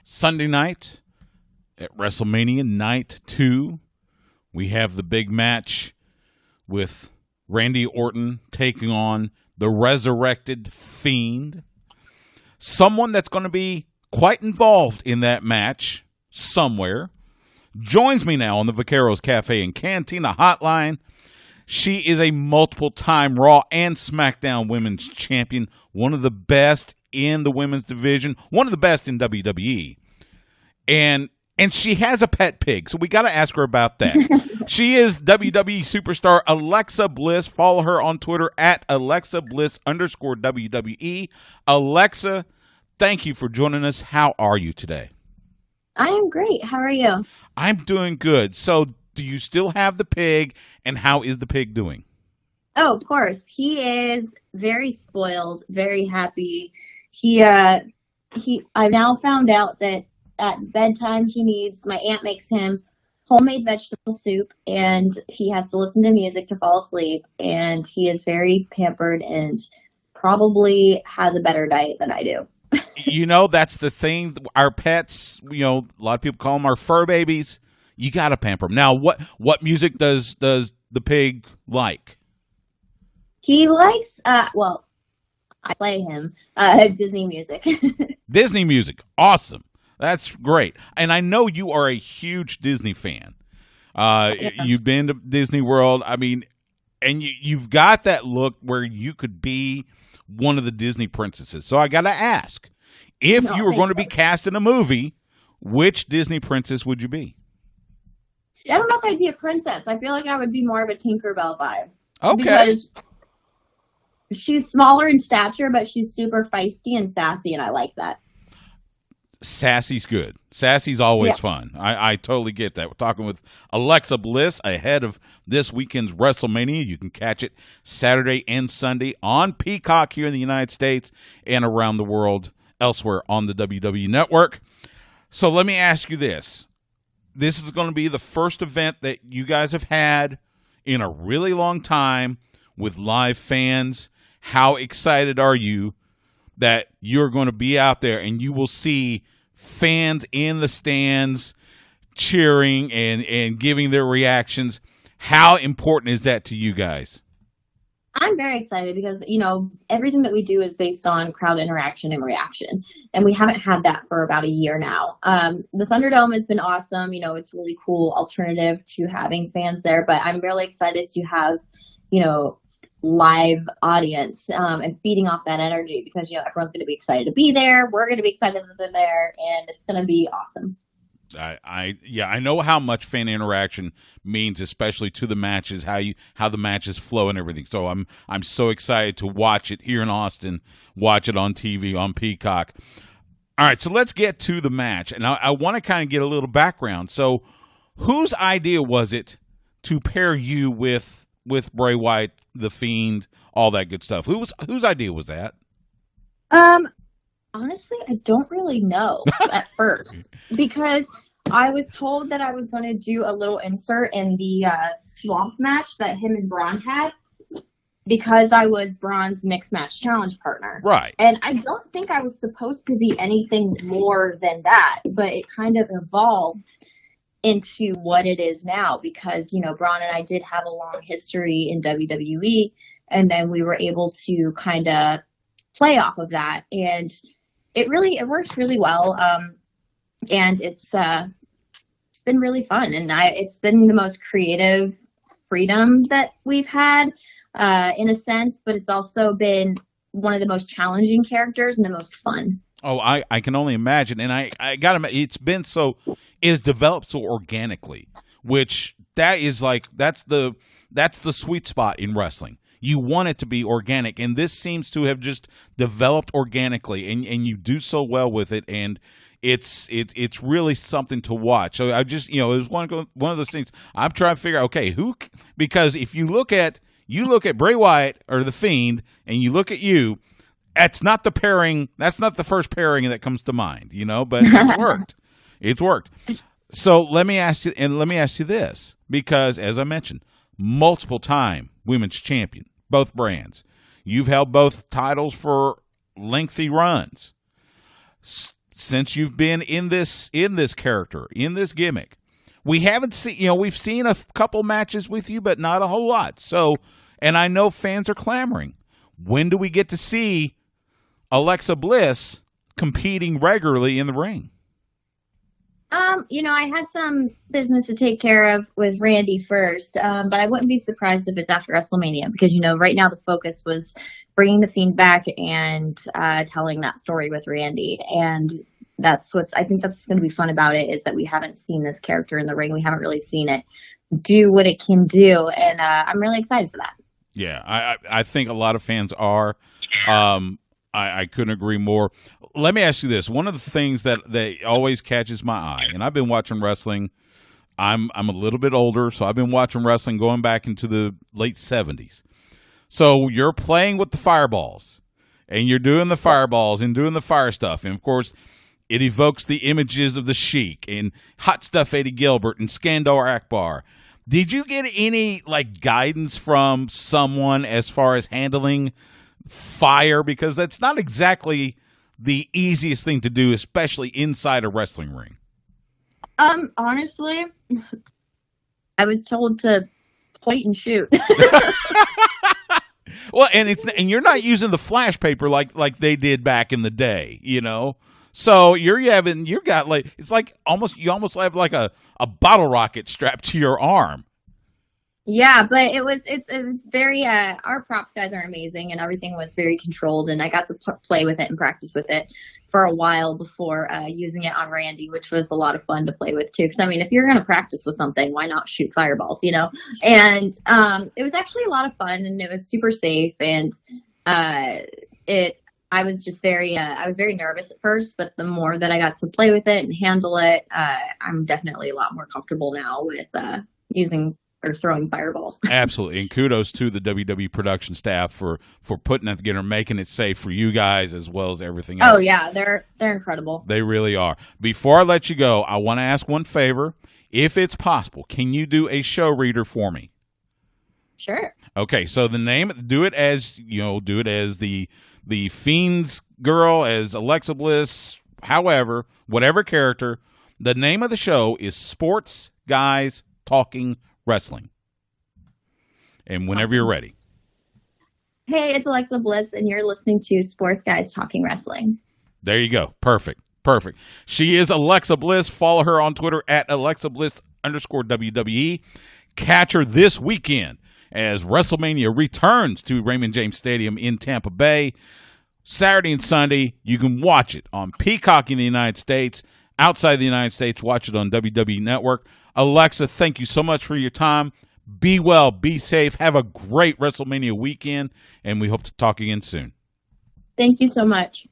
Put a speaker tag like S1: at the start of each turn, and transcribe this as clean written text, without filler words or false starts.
S1: Sunday night at WrestleMania Night 2, we have the big match with Randy Orton taking on the resurrected Fiend. Someone that's going to be quite involved in that match somewhere joins me now on the Vaqueros Cafe and Cantina hotline. She is a multiple-time Raw and SmackDown Women's Champion, one of the best in the women's division, one of the best in WWE. And she has a pet pig, so we got to ask her about that. She is WWE superstar Alexa Bliss. Follow her on Twitter at Alexa Bliss _WWE. Alexa, thank you for joining us. How are you today?
S2: I am great. How are you?
S1: I'm doing good. So do you still have the pig, and how is the pig doing?
S2: Oh, of course. He is very spoiled, very happy. I now found out that at bedtime my aunt makes him homemade vegetable soup, and he has to listen to music to fall asleep, and he is very pampered and probably has a better diet than I do.
S1: You know, that's the thing. Our pets, a lot of people call them our fur babies. You got to pamper them. Now, what music does the pig like?
S2: He likes, I play him, Disney music.
S1: Disney music. Awesome. That's great. And I know you are a huge Disney fan.
S2: Yeah.
S1: You've been to Disney World. I mean, and you've got that look where you could be one of the Disney princesses. So I got to ask, if you were going to be cast in a movie, which Disney princess would you be?
S2: I don't know if I'd be a princess. I feel like I would be more of a Tinkerbell vibe.
S1: Okay.
S2: Because she's smaller in stature, but she's super feisty and sassy, and I like that.
S1: Sassy's good. Sassy's always fun. I totally get that. We're talking with Alexa Bliss ahead of this weekend's WrestleMania. You can catch it Saturday and Sunday on Peacock here in the United States and around the world elsewhere on the WWE Network. So let me ask you this. This is going to be the first event that you guys have had in a really long time with live fans. How excited are you that you're going to be out there and you will see fans in the stands cheering and giving their reactions? How important is that to you guys?
S2: I'm very excited because, everything that we do is based on crowd interaction and reaction. And we haven't had that for about a year now. The Thunderdome has been awesome. It's really cool alternative to having fans there. But I'm really excited to have, live audience and feeding off that energy because, everyone's going to be excited to be there. We're going to be excited that they're there. And it's going to be awesome.
S1: I know how much fan interaction means, especially to the matches, how the matches flow and everything. So I'm so excited to watch it here in Austin, watch it on TV on Peacock. All right, so let's get to the match, and I want to kind of get a little background. So, whose idea was it to pair you with Bray Wyatt, the Fiend, all that good stuff? Whose idea was that?
S2: Honestly, I don't really know at first because I was told that I was going to do a little insert in the swamp match that him and Braun had because I was Braun's mixed match challenge partner.
S1: Right.
S2: And I don't think I was supposed to be anything more than that, but it kind of evolved into what it is now because, Braun and I did have a long history in WWE, and then we were able to kind of play off of that, and it works really well, and it's been really fun, and it's been the most creative freedom that we've had in a sense, but it's also been one of the most challenging characters and the most fun.
S1: Oh, I can only imagine, and I got to. It has developed so organically, which that's the sweet spot in wrestling. You want it to be organic, and this seems to have just developed organically, and you do so well with it, and it's really something to watch. So I just, it was one of those things. I'm trying to figure out, okay, because if you look at Bray Wyatt or the Fiend, and you look at you. That's not the pairing. That's not the first pairing that comes to mind, but it's worked. It's worked. So let me ask you this, because as I mentioned, multiple time women's champion, both brands. You've held both titles for lengthy runs. since you've been in this character, in this gimmick. We haven't seen, we've seen a couple matches with you, but not a whole lot. So, and I know fans are clamoring. When do we get to see Alexa Bliss competing regularly in the ring?
S2: I had some business to take care of with Randy first, but I wouldn't be surprised if it's after WrestleMania because, right now the focus was bringing the Fiend back and telling that story with Randy. And I think that's going to be fun about it is that we haven't seen this character in the ring. We haven't really seen it do what it can do. And I'm really excited for that.
S1: Yeah, I think a lot of fans are. I couldn't agree more. Let me ask you this. One of the things that always catches my eye, and I've been watching wrestling, I'm a little bit older, so I've been watching wrestling going back into the late 70s. So you're playing with the fireballs, and you're doing the fireballs and doing the fire stuff. And, of course, it evokes the images of the Sheik and Hot Stuff Eddie Gilbert and Skandar Akbar. Did you get any, guidance from someone as far as handling fire? Because that's not exactly the easiest thing to do, especially inside a wrestling ring.
S2: Honestly, I was told to point and shoot.
S1: Well, and you're not using the flash paper like they did back in the day, So you almost have like a bottle rocket strapped to your arm.
S2: Yeah, but it was very our props guys are amazing and everything was very controlled and I got to play with it and practice with it for a while before using it on Randy, which was a lot of fun to play with too. Because if you're gonna practice with something, why not shoot fireballs, And it was actually a lot of fun and it was super safe and I was just I was very nervous at first, but the more that I got to play with it and handle it, I'm definitely a lot more comfortable now with using or throwing fireballs.
S1: Absolutely. And kudos to the WWE production staff for putting that together, making it safe for you guys as well as everything else.
S2: Oh yeah, they're incredible.
S1: They really are. Before I let you go, I want to ask one favor. If it's possible, can you do a show reader for me?
S2: Sure.
S1: Okay, so do it as the Fiend's girl, as Alexa Bliss, however, whatever character. The name of the show is Sports Guys Talking Wrestling. And whenever you're ready.
S2: Hey, it's Alexa Bliss, and you're listening to Sports Guys Talking Wrestling.
S1: There you go. Perfect. She is Alexa Bliss. Follow her on Twitter at @AlexaBliss_WWE. Catch her this weekend as WrestleMania returns to Raymond James Stadium in Tampa Bay. Saturday and Sunday, you can watch it on Peacock in the United States. Outside the United States, watch it on WWE Network. Alexa, thank you so much for your time. Be well, be safe, have a great WrestleMania weekend, and we hope to talk again soon.
S2: Thank you so much.